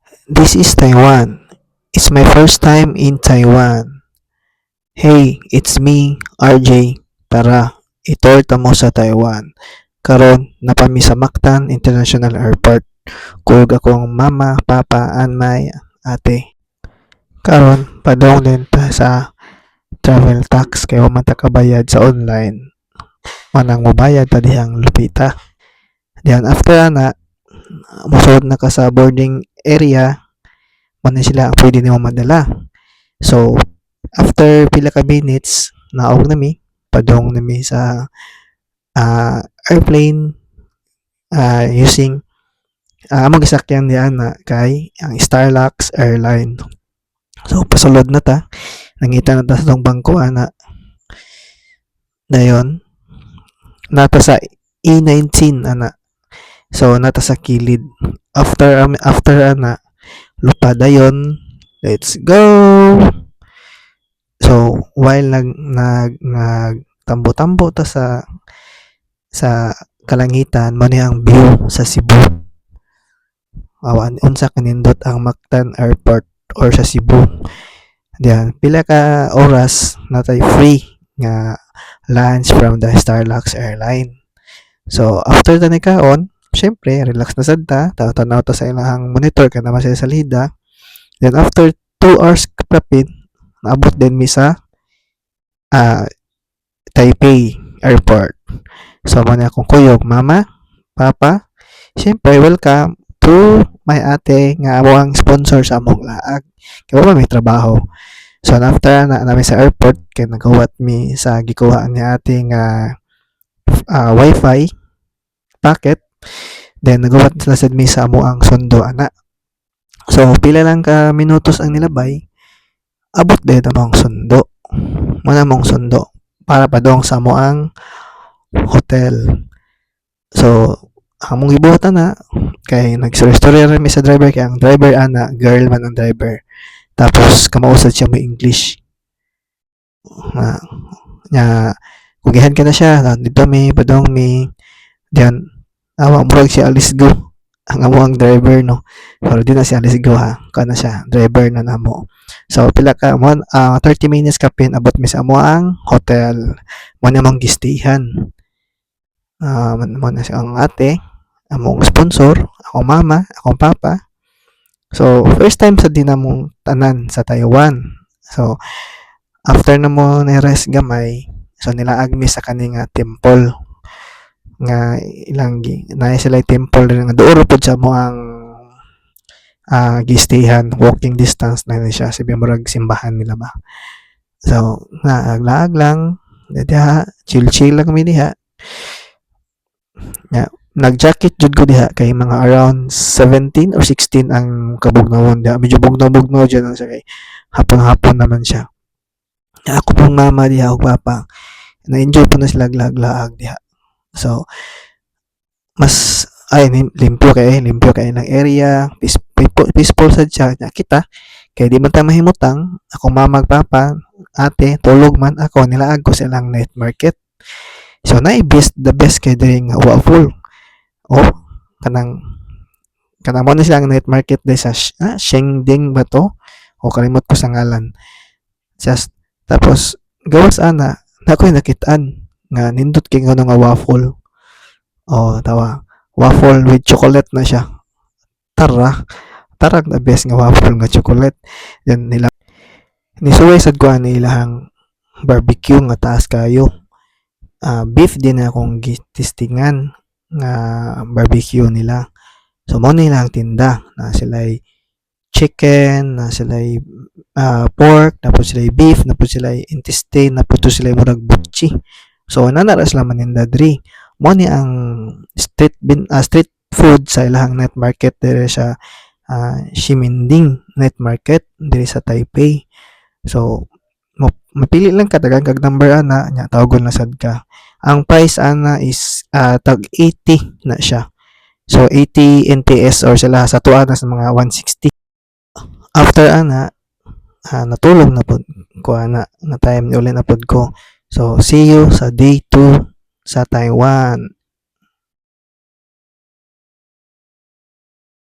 This is Taiwan. It's my first time in Taiwan. Hey, it's me, RJ. Tara, itorta mo sa Taiwan. Karon, napami sa Mactan International Airport. Kug akong mama, papa, and my ate. Karon, padong din ta sa travel tax kay wa man ta kabayad sa online. Manang mobayad ta dihang lupita. Diyan after ana, musod na ka sa boarding area, man sila ang pwede nimo madala. So, after pila ka minutes, naog nami, padong nami sa airplane using among gisakyan diyan na kay ang Starlux Airline. So, pasulod na ta, nangita na ta sa tong bangko ana. Dayon, nata sa E19 ana. So, nata sa kilid. After ana, lupa dayon, let's go! So, while nagtambo-tambo ta sa kalangitan, mo ang view sa Cebu. Awan, unsa kanindot ang Mactan Airport or sa Cebu. Diyan, pila ka oras natay free nga lunch from the Starlux Airline. So, after ta ni kaon, syempre, relax na sad ta, tanaw ta sa ilang monitor ka naman sa salida. Then, after 2 hours kapit, naabot din mi sa Taipei Airport. So, man akong kuyog, mama, papa, syempre, welcome to my ate nga amo ang sponsor sa among laag. Kaya wala may trabaho. So, after na namin sa airport, kaya naghuwat mi sa gikuhaan ni ate nga wifi packet. Then, naghuwat sila sa mi sa amo ang sundo, ana. So, pila lang ka minutos ang nilabay, abot din among sundo. Muna mong sundo para padong sa mo ang hotel. So, among gibuhatan na kay nagsurestorya mi sa driver kay ang driver ana girl man ang driver. Tapos kamausad siya mo English. Nya kugihan ka na siya, dito mi padong mi diyan awa murag siya alis go ang amo ang driver no. Pero di na siya alis go ha. Kana siya driver na namo. So pila ka mo 30 minutes ka pin abot mi sa amo ang hotel. Mo na mong gistayhan. Mo na siya ang ate, among sponsor, akong mama, akong papa. So first time sa dinamong tanan sa Taiwan. So after na mo ni-rest gamay, so nilaag mi sa kaning temple nga ilang na sila temple rin nga doon pod sa mo ang gistayhan, walking distance na siya sa murag simbahan nila ba. So naaglaag lang diha, chill lang mi diha. Nag-jacket jud ko diha kay mga around 17 or 16 ang kabugnawon diha. Medyo bugnaw dyan ang siya kay hapon naman siya. Ako pong mama diha o papa, na-enjoy po na sila laag diha. So, mas limpyo kay ng area, peaceful sad siya. Kita kay di man ta mahimutang, ako mama papa, ate, tulog man ako nilaag ko silang night market. So, the best kay diri nga waffle. Kanang mo na silang night market dahil sa Shengding ba to? O kalimot ko sa ngalan. Tapos, gawas ana, nako'y nakitaan nga nindot kay nga waffle. Tawa. Waffle with chocolate na siya. Tarag na best nga waffle nga chocolate. Then nila nisuway sad ko ani ilahang barbecue nga taas kayo. Beef din akong gitistingan nga barbecue nila. So mo nilang tinda na sila'y chicken, na sila'y pork, tapos sila'y beef, tapos sila'y intestine, tapos sila'y murag butchi. So nanaras lang maninda diri. Mo ni ang street food sa ilahang night market diri sa Ximending night market diri sa Taipei. So mapili lang ka dagan kag number ana nya tawagon na sad ka. Ang price ana is tag 80 na siya. So 80 NPS or sila sa tuwa na sa mga 160. After ana natulog na pod ko ana na time ni uli na pod ko. So see you sa day 2 sa Taiwan.